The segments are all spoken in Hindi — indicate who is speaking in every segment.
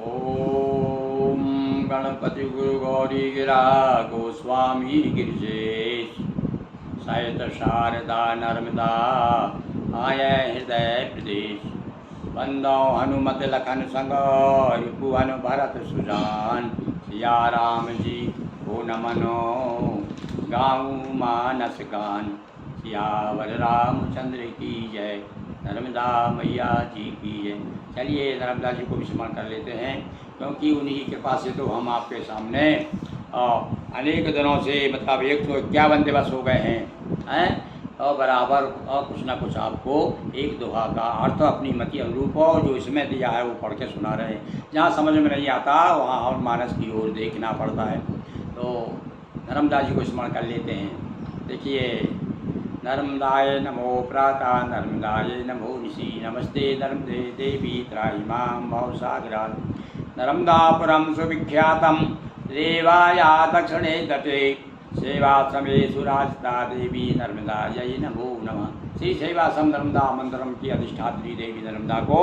Speaker 1: ओम गणपति गुरु गौरी गिरा गोस्वामी गिरिजेश सहित शारदा नर्मदा आय हृदय प्रदेश बंदो हनुमत लखन संग रिपुवन भरत सुजान सिया राम जी को नमनो गाऊँ मानस गान सियावर रामचंद्र की जय नर्मदा मैया जी की जय। चलिए नर्मदा जी को भी स्मरण कर लेते हैं, क्योंकि उन्हीं की कृपा से तो हम आपके सामने अनेक दिनों से मतलब 151 दिवस हो गए हैं और बराबर और कुछ ना कुछ आपको एक दोहा का अर्थ अपनी मति अनुरूप और जो इसमें दिया है वो पढ़ के सुना रहे हैं। जहाँ समझ में नहीं आता वहाँ और मानस की ओर देखना पड़ता है। तो नर्मदा जी को स्मरण कर लेते हैं। देखिए, नर्मदाय नमो प्राता नर्मदाय नमो ऋषि नमस्ते नर्मदे देवी त्राहि मां भवसागरात् नर्मदापुरं सुविख्यातं रेवाया दक्षिणे तटे सेवाश्रमेषु राजता देवी नर्मदायै नमो नमः। श्री सेवाश्रम नर्मदा मंदिरम की अधिष्ठात्री देवी नर्मदा को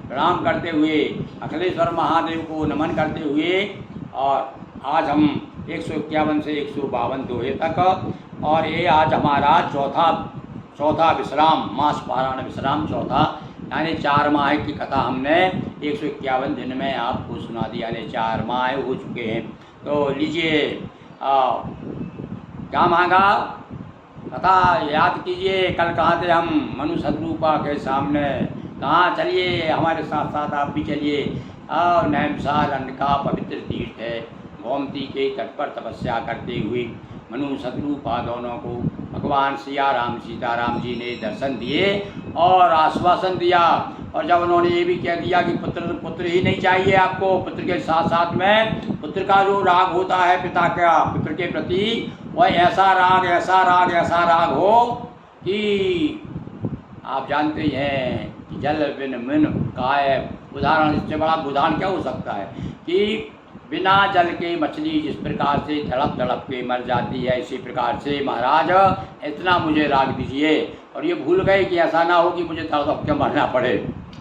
Speaker 1: प्रणाम करते हुए, अखिलेश्वर महादेव को नमन करते हुए, और आज हम 151 से 152 दोहे तक, और ये आज हमारा चौथा विश्राम, मास पारायण विश्राम चौथा, यानी 4 माह की कथा हमने 151 दिन में आपको सुना दिया। यानी 4 माह हो चुके हैं। तो लीजिए, क्या मांगा कथा याद कीजिए। कल कहाँ थे हम? मनु सतरूपा के सामने। कहाँ? चलिए हमारे साथ साथ आप भी चलिए। नैमसार अन्न का पवित्र तीर्थ है। गोमती के तट पर तपस्या करते हुए मनु सतरूपा दोनों को भगवान सीताराम जी ने दर्शन दिए और आश्वासन दिया। और जब उन्होंने ये भी कह दिया कि पुत्र ही नहीं चाहिए आपको, पुत्र के साथ साथ में पुत्र का जो राग होता है पिता का पुत्र के प्रति, वह ऐसा राग हो कि आप जानते हैं कि जल बिन मन काय। उदाहरण, इससे बड़ा उदाहरण क्या हो सकता है कि बिना जल के मछली जिस प्रकार से तड़प के मर जाती है, इसी प्रकार से महाराज इतना मुझे राग दीजिए। और ये भूल गए कि ऐसा ना हो कि मुझे तड़प के मरना पड़े।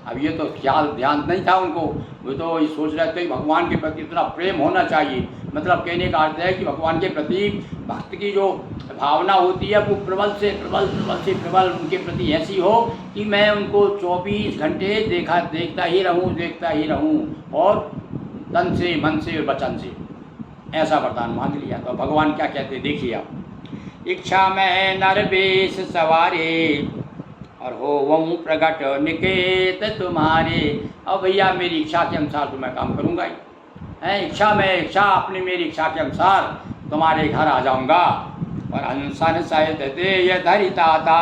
Speaker 1: अब ये तो ख्याल ध्यान नहीं था उनको। वो तो ये सोच रहे थे भगवान के प्रति इतना प्रेम होना चाहिए। मतलब कहने का अर्थ है कि भगवान के प्रति भक्त की जो भावना होती है वो प्रबल से प्रबल उनके प्रति ऐसी हो कि मैं उनको 24 घंटे देखता ही रहूं और तन से, मन से और वचन से। ऐसा वरदान मांग लिया। तो भगवान क्या कहते देखिए आप। इच्छा में नर बेश सवारे और हो वह प्रकट निकेत तुम्हारे। अब भैया मेरी इच्छा के अनुसार तो मैं काम करूँगा ही है। मेरी इच्छा के अनुसार तुम्हारे घर आ जाऊँगा। और अनसन सहित दे धरिताता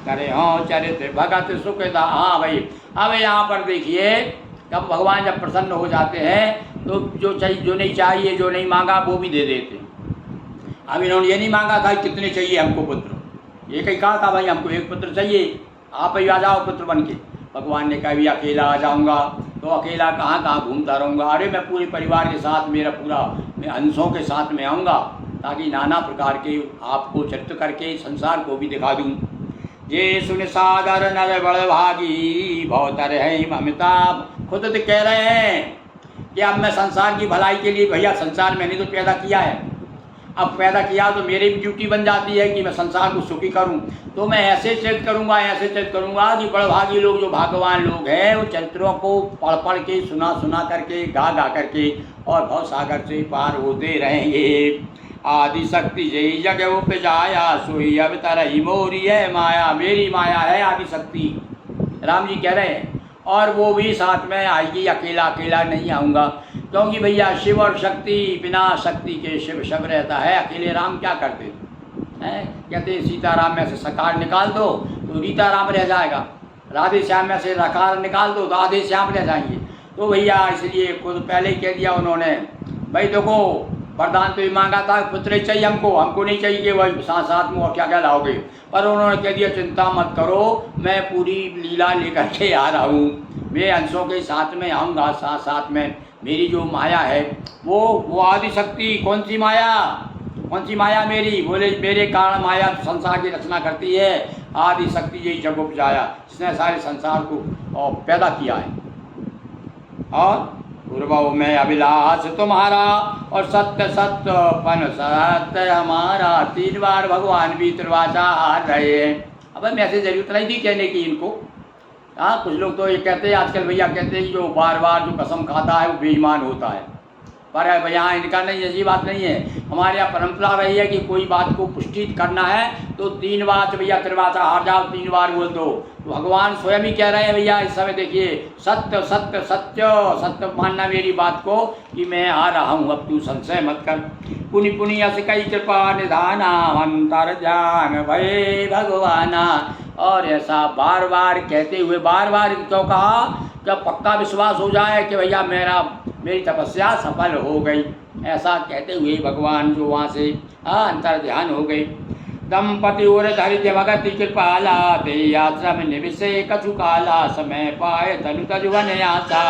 Speaker 1: करे हो चरित भगत सुखदा। हाँ भाई, अब यहाँ पर देखिए, जब भगवान जब प्रसन्न हो जाते हैं तो जो नहीं चाहिए, जो नहीं मांगा वो भी दे देते हैं। अब इन्होंने ये नहीं मांगा था कितने चाहिए हमको पुत्र, ये कहीं कहा था भाई हमको एक पुत्र चाहिए, आप ही आ जाओ पुत्र बन के। भगवान ने कहा भी अकेला आ जाऊंगा। तो अकेला कहाँ घूमता रहूँगा? अरे मैं पूरे परिवार के साथ, मैं अंशों के साथ में आऊँगा, ताकि नाना प्रकार के आपको चरित्र करके संसार को भी दिखा दूँ। ये सुन सादर नर बड़ भागी भवतर है अमिताभ। खुद तो कह रहे हैं कि अब मैं संसार की भलाई के लिए, भैया संसार मैंने तो पैदा किया है, अब पैदा किया तो मेरी भी ड्यूटी बन जाती है कि मैं संसार को सुखी करूं। तो मैं ऐसे चरित्र करूंगा कि बड़भागी लोग, जो भाग्यवान लोग हैं, वो चरित्रों को पढ़ के, सुना करके, गा करके और भव सागर से पार होते रहेंगे। आदि शक्ति जय जग उपजाया सोई अब तरही मोरी है माया। मेरी माया है आदि शक्ति, राम जी कह रहे हैं। और वो भी साथ में आएगी, अकेला नहीं आऊँगा। क्योंकि भैया शिव और शक्ति, बिना शक्ति के शिव शब रहता है। अकेले राम क्या करते हैं? कहते सीताराम में से सकार निकाल दो तो रीता राम रह जाएगा, राधे श्याम में से रकार निकाल दो तो आधे श्याम रह जाएंगे। तो भैया इसलिए खुद पहले ही कह दिया उन्होंने, भाई देखो वरदान तो ये मांगा था पुत्र चाहिए हमको नहीं चाहिए कि वही साथ में और क्या लाओगे। पर उन्होंने कह दिया चिंता मत करो, मैं पूरी लीला लेकर के आ रहा हूँ। मैं अंशों के साथ में आऊँगा, साथ में मेरी जो माया है वो आदि शक्ति। कौन सी माया मेरी? बोले मेरे कारण माया संसार की रचना करती है। आदि शक्ति यही जग उपजाया, इसने सारे संसार को पैदा किया है। और पूर्वों में अभिलाष तुम्हारा और सत्य सत्य पन सत्य हमारा। 3 बार भगवान भी त्रिवाचा हार रहे हैं। अब मैं ऐसे जरूरत नहीं थी कहने की इनको। हाँ, कुछ लोग तो ये कहते हैं आजकल भैया, कहते हैं जो बार बार जो कसम खाता है वो बेईमान होता है। पर यहाँ इनका नहीं, ऐसी बात नहीं है। हमारे यहाँ परंपरा रही है कि कोई बात को पुष्टि करना है तो 3 बार भैया त्रिवाचा हार जाओ, 3 बार बोल दो। तो भगवान स्वयं ही कह रहे हैं भैया इस समय, देखिए, सत्य सत्य सत्य सत्य मानना मेरी बात को कि मैं आ रहा हूँ, अब तू संशय मत कर। पुनि पुनि अस कई कृपा निधाना अंतर ध्यान भय भगवाना। और ऐसा बार बार कहते हुए, बार बार क्यों कहा, जब पक्का विश्वास हो जाए कि भैया मेरी तपस्या सफल हो गई, ऐसा कहते हुए भगवान जो वहाँ से अंतर ध्यान हो गए। दंपति और धैर्य भगत कृपाला ते आश्रम निविसे कछु काला। समय पाए तनु तजुवन आशा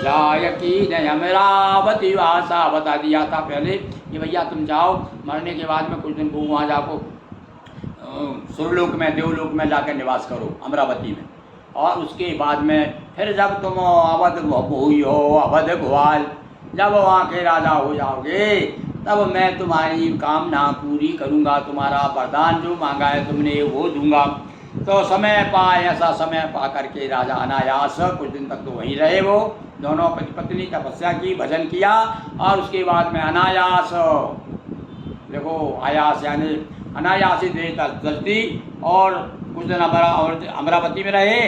Speaker 1: जाय की अमरावती वासा। बता दिया था पहले कि भैया तुम जाओ, मरने के बाद में कुछ दिन को वहाँ जाको सुरलोक में, देवलोक में जाकर निवास करो अमरावती में। और उसके बाद में फिर जब तुम अवध हुई हो, अवध ग्वाल, जब वहाँ के राजा हो जाओगे, तब मैं तुम्हारी कामना पूरी करूँगा, तुम्हारा वरदान जो मांगा है तुमने वो दूंगा। तो समय पाए, ऐसा समय पा करके राजा अनायास कुछ दिन तक तो वहीं रहे। वो दोनों पति पत्नी तपस्या की, भजन किया, और उसके बाद में अनायास, देखो आयास यानी अनायास ही देर तक चलती, और कुछ दिन अमरावती में रहे।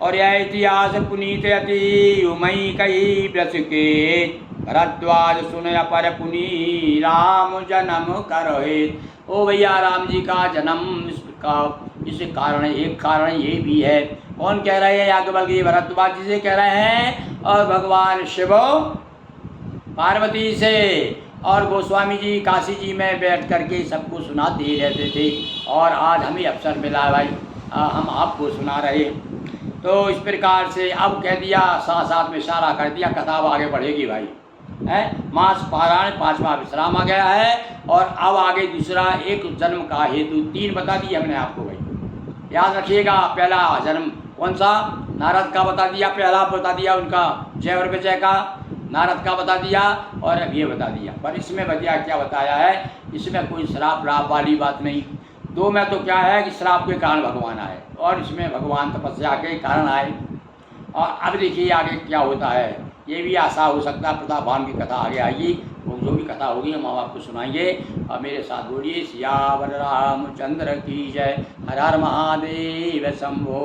Speaker 1: और यह इतिहास पुनीत अति उमई कही ब्रस के भरद्वाज सुनय पर पुनी राम जन्म करोहे। ओ भैया, राम जी का जन्म इस कारण, एक कारण ये भी है। कौन कह रहे हैं? याज्ञवल्क्य भरद्वाज जी से कह रहे हैं, और भगवान शिव पार्वती से, और गोस्वामी जी काशी जी में बैठ करके सबको सुनाते रहते थे। और आज हमें अवसर मिला भाई, हम आपको सुना रहे। तो इस प्रकार से अब कह दिया, साथ साथ में इशारा कर दिया, कथा अब आगे बढ़ेगी भाई। है मास पारायण 5वां विश्राम आ गया है, और अब आगे दूसरा एक जन्म का हेतु 3 बता दिए हमने आपको भाई, याद रखिएगा। पहला जन्म कौन सा? नारद का बता दिया, पहला बता दिया उनका जय और विजय का, नारद का बता दिया, और अब ये बता दिया। पर इसमें भैया क्या बताया है, इसमें कोई श्राप राप वाली बात नहीं। 2 में तो क्या है कि श्राप के कारण भगवान आए, और इसमें भगवान तपस्या के कारण आए। और अब देखिए आगे क्या होता है, ये भी आशा हो सकता है प्रतापवान की कथा आगे आएगी, वो जो भी कथा होगी हम आपको सुनाएंगे। और मेरे साथ बोलिए सियावर रामचंद्र की जय। हर हर महादेव शंभो।